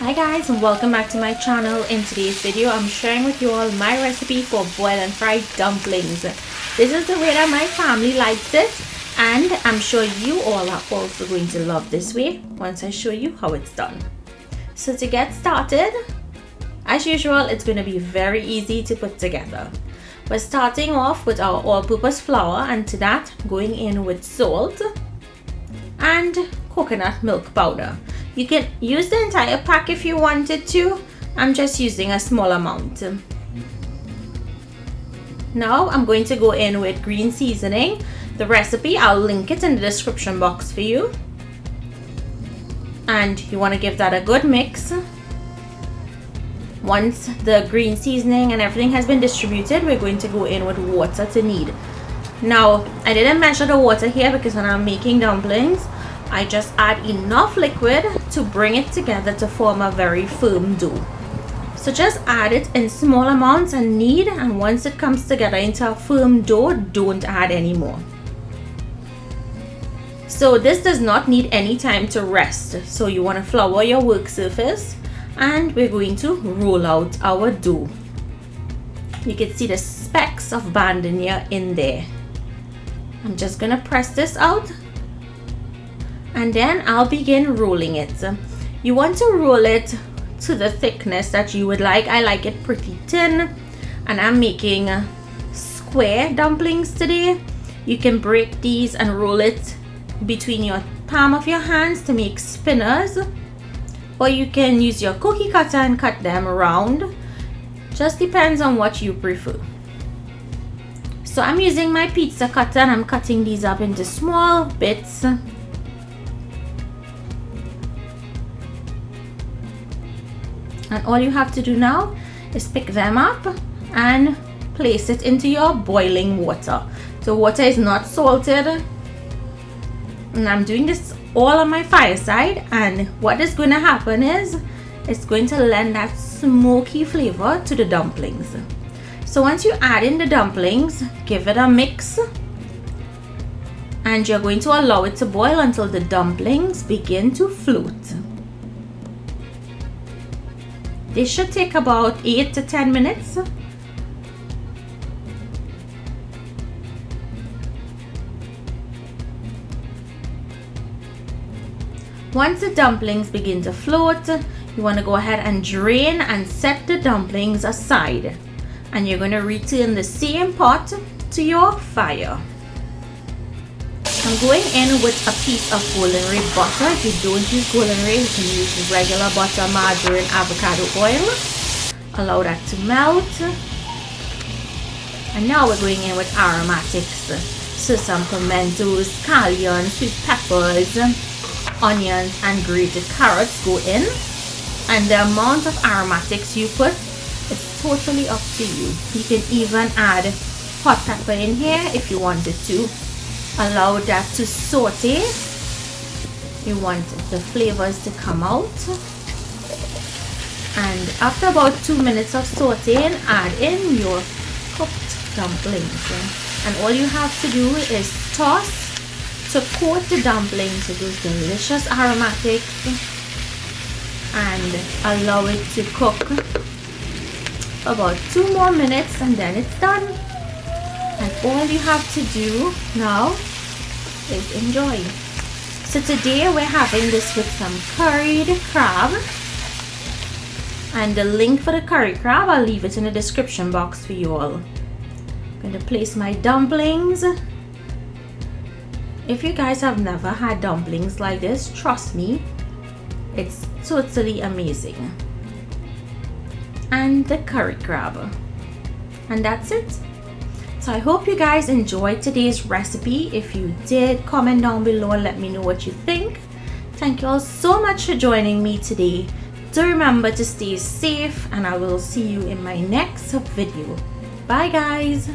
Hi guys, and welcome back to my channel. In today's video I'm sharing with you all my recipe for boiled and fried dumplings. This is the way that my family likes it, and I'm sure you all are also going to love this way once I show you how it's done. So to get started, as usual, it's going to be very easy to put together. We're starting off with our all-purpose flour, and to that going in with salt and coconut milk powder. You can use the entire pack if you wanted to. I'm just using a small amount. Now I'm going to go in with green seasoning. The recipe, I'll link it in the description box for you. And you want to give that a good mix. Once the green seasoning and everything has been distributed, we're going to go in with water to knead. Now, I didn't measure the water here because when I'm making dumplings, I just add enough liquid to bring it together to form a very firm dough. So just add it in small amounts and knead, and once it comes together into a firm dough, don't add any more. So this does not need any time to rest. So you want to flour your work surface, and we're going to roll out our dough. You can see the specks of bandania in there. I'm just gonna press this out, and then I'll begin rolling it. You want to roll it to the thickness that you would like. I like it pretty thin, and I'm making square dumplings today. You can break these and roll it between your palm of your hands to make spinners, or you can use your cookie cutter and cut them round. Just depends on what you prefer. So I'm using my pizza cutter and I'm cutting these up into small bits. And all you have to do now is pick them up and place it into your boiling water. The water is not salted, and I'm doing this all on my fireside, and what is going to happen is it's going to lend that smoky flavor to the dumplings. So once you add in the dumplings, give it a mix, and you're going to allow it to boil until the dumplings begin to float. This should take about 8 to 10 minutes. Once the dumplings begin to float, you want to go ahead and drain and set the dumplings aside. And you're going to return the same pot to your fire. I'm going in with a piece of golden ray butter. If you don't use golden ray, you can use regular butter, margarine, avocado oil. Allow that to melt. And now we're going in with aromatics. So some pimentos, scallion, sweet peppers, onions, and grated carrots go in. And the amount of aromatics you put, it's totally up to you. You can even add hot pepper in here if you wanted to. Allow that to saute. You want the flavors to come out, and after about 2 minutes of sauteing, add in your cooked dumplings, and all you have to do is toss to coat the dumplings with those delicious aromatics, and allow it to cook for about 2 more minutes, and then it's done. And all you have to do now is enjoy. So today we're having this with some curried crab, and the link for the curry crab, I'll leave it in the description box for you all. I'm going to place my dumplings. If you guys have never had dumplings like this, trust me, it's totally amazing. And the curry crab, and that's it. So I hope you guys enjoyed today's recipe. If you did, comment down below and let me know what you think. Thank you all so much for joining me today. Do remember to stay safe, and I will see you in my next video. Bye guys.